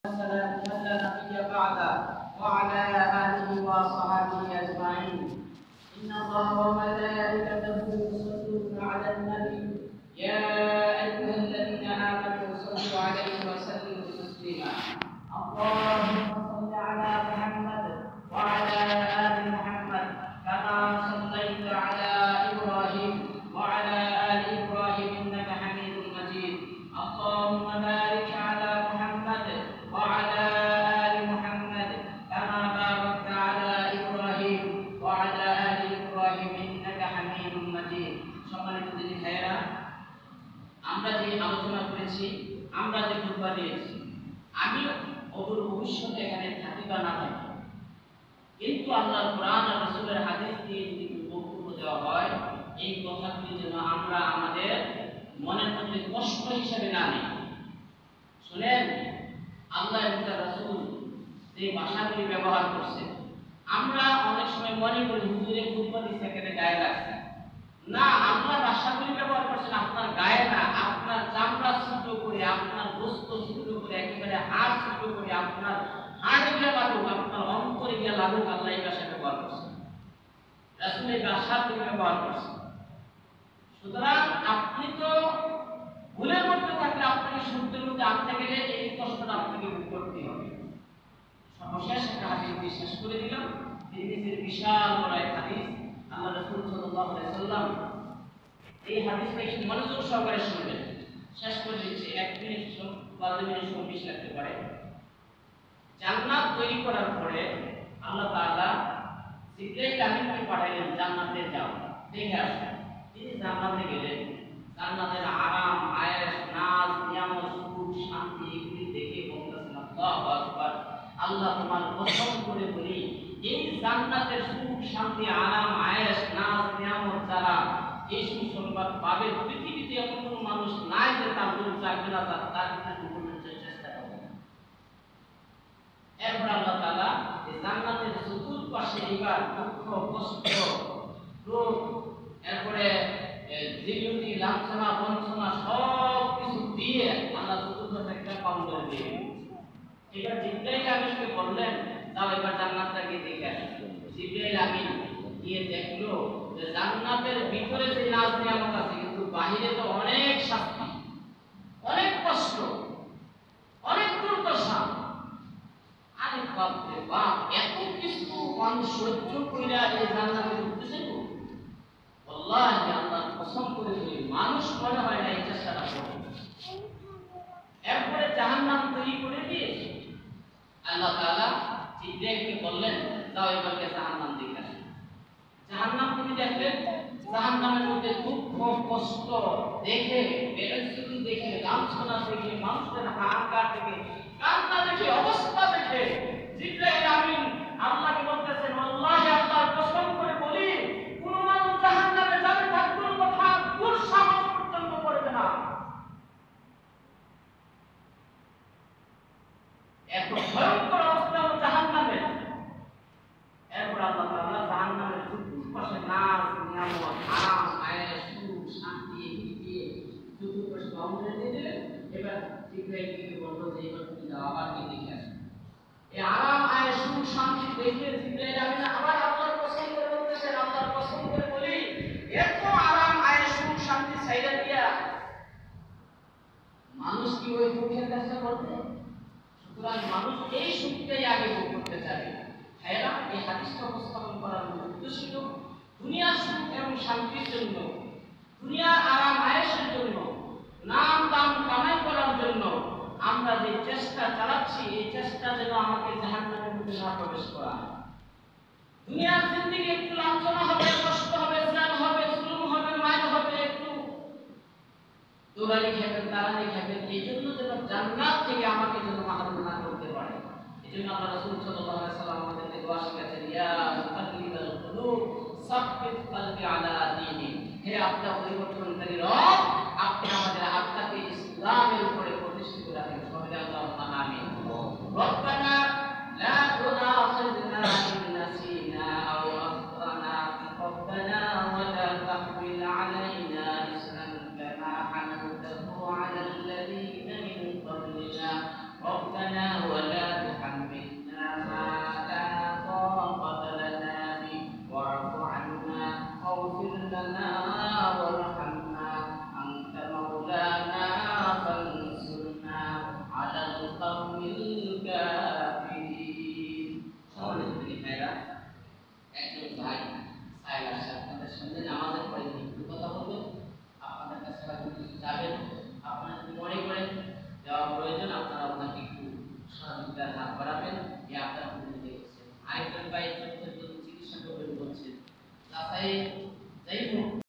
والسلام من لا نبي بعده وعلى آله وصحبه أجمعين. إن الله وملائكته يصلون على النبي يا أيها الذين آمنوا صلوا عليه وسلموا تسليما. اللهم صل على محمد وعلى آل محمد كما صليت على إبراهيم وعلى آل إبراهيم إنك حميد مجيد. اللهم بارك على محمد وعلى آل محمد كما باركت على إبراهيم وعلى آل إبراهيم إنك حميد مجيد. সম্মানিত দিনী ভাইয়েরা, আমরা যে আলোচনা করেছি, আমরা যে খুতবা দিয়েছি, আমি অদূর ভবিষ্যতে এখানে থাকি বা না থাকি, কিন্তু আল্লাহর কোরআন আর রাসূলের হাদিস দিয়ে যদি বক্তব্য দেওয়া হয়, এই কথাগুলি যেন আমরা আমাদের মনের মধ্যে কষ্ট হিসেবে না নিই। শুনেন, আল্লাহ এবং তার রাসূল যে ভাষাগুলি ব্যবহার করছে, আমরা অনেক সময় মনে করি হুজুরের খুতবা দিচ্ছে এখানে গায়ে লাগছে। না, আল্লাহ ভাষাগুলি ব্যবহার করছেন আপনার গায়ে না, আপনার চামড়া ছিদ্র করে, আপনার গোশত ছিদ্র করে, একেবারে হাড় ছিদ্র করে, আপনার হাড়ে গিয়ে লাগুক, আপনার অন্তরে গিয়ে লাগুক, আল্লাহ এই ভাষা ব্যবহার করছেন, রাসূল এই ভাষাগুলি ব্যবহার করছেন। সুতরাং আপনি তো ভুলের মধ্যে থাকলে আপনাকে সত্যের মধ্যে আনতে গেলে এই কষ্টটা আপনাকে ভোগ করতে হবে। সর্বশেষ একটা হাদিস দিয়ে শেষ করে দিলাম। তিরমিজির বিশাল বড় এক হাদিস, আল্লাহ রাসূল সাল্লাল্লাহু আলাইহি ওয়াসাল্লাম এই হাদিসটা একটু মনোযোগ সহকারে শুনবেন। শেষ করে দিচ্ছি, 1 মিনিট বা 2 মিনিট সময় বেশি লাগতে পারে। জান্নাত তৈরি করার পরে আল্লাহ তাআলা জিবরাইল আমিনকে পাঠালেন, জান্নাতে যাও, দেখে আসো। তিনি জান্নাতে গেলেন, জান্নাতের আরাম, আয়েশ, নাজ, নিয়ামত, সুখ, শান্তি এগুলি দেখে বলতেছেন, আল্লাহু আকবার, আল্লাহ তোমার কসম করে বলি, এই জান্নাতের সুখ, শান্তি, আরাম, আয়েশ, নাজ, নিয়ামত যারা এই সুসংবাদ পাবে, পৃথিবীতে এমন কোনো মানুষ নাই যে তার দূর চাকবে না, তার ভিতরে চেষ্টা করবে। এরপর আল্লাহ তাআলা এই জান্নাতের চতুর্পাশে এবার দুঃখ, কষ্ট, রোগ, এরপরে জিল্লতি, লাঞ্ছনা, বঞ্চনা সব কিছু দিয়ে আল্লাহ চতুর্পাশে একটা কাউন্টার দিয়ে এবার জিবরাইল আমিনকে বললেন, যাও এবার জান্নাতটা গিয়ে দেখে আসো। জিবরাইল আমিন গিয়ে দেখলো যে জান্নাতের ভিতরে যে নাজ নিয়ামত আছে, কিন্তু বাহিরে তো অনেক শাস্তি, অনেক কষ্ট, অনেক দুর্দশা। আরে বাপ রে বাপ, এত কিছু মানুষ সহ্য কইরা এই জান্নাতে উঠতেছে তো, আল্লাহকে আল্লাহর কসম করে বলি, মানুষ মনে হয় না এই চেষ্টাটা করে। এরপরে জাহান্নাম তৈরি করে দিয়ে আল্লাহ তাআলা জিবরাইলকে বললেন, যাও এবারকে জাহান্নাম দেখে আসো। জাহান্নাম তিনি দেখলেন, জাহান্নামের মধ্যে দুঃখ, কষ্ট দেখে, বেদনা দেখে, লাঞ্ছনা দেখে, মানুষের হাহাকার দেখে, কান্না দেখে, অবস্থা দেখে জিবরাইল আমিন আল্লাহকে বলতেছেন, আল্লাহকে আল্লাহর কসম করে বলি, কোন মানুষ জাহান্নামে যাবে তার কোনো কথা দুঃসাহস পর্যন্ত করবে না। এত ভয়ঙ্কর অবস্থা হলো জাহান্নামের। এরপর আল্লাহ তাআলা জাহান্নামের চতুর্পাশে নাজ, নিয়ামত, আরাম, আয়েশ, সুখ, শান্তি এগুলি দিয়ে চতুর্পাশে বাউন্ডারি দিয়ে দিলেন। এবার জিবরাইলকে বলল যে এবার তুমি যাও, আবার গিয়ে দেখে আসো। এই আরাম, আয়েশ, সুখ, শান্তি দেখে জিবরাইল আমিন আবার আল্লাহর কসম করে বলতেছেন, আল্লাহর কসম করে বলি, এত আরাম, আয়েশ, সুখ, শান্তি ছাইড়া দিয়া মানুষ কি ওই দুঃখের চেষ্টা করবে? সুতরাং মানুষ এই সুখটাই আগে ভোগ করতে চায়। ভাইয়েরা, এই হাদিসটা উপস্থাপন করার উদ্দেশ্য ছিল দুনিয়ার সুখ এবং শান্তির জন্য, দুনিয়ার আরাম আয়েশের জন্য, নাম দাম কামাই করার জন্য আমরা যে চেষ্টা চালাচ্ছি, এই চেষ্টা যেন আমাকে জাহান্নামের মধ্যে না প্রবেশ করা। দুনিয়ার জিন্দেগি একটু লাঞ্ছনা হবে, কষ্ট হবে, জ্ঞান হবে, জুলুম হবে, মার হবে, একটু দৌড়ানি খাবেন, তাড়ানি খাবেন, এই জন্য যেন জান্নাত থেকে আমাকে যেন মাহরুম না করতে পারে। এই জন্য আল্লাহ রাসূল সাল্লাল্লাহু আলাইহি ওয়াসাল্লাম আমাদেরকে দোয়া শিখাচ্ছেন, ইয়া মুকাল্লিবাল কুলুব সাব্বিত কলবি আলা দীনি, হে আত্মা পরিবর্তনকারী রব,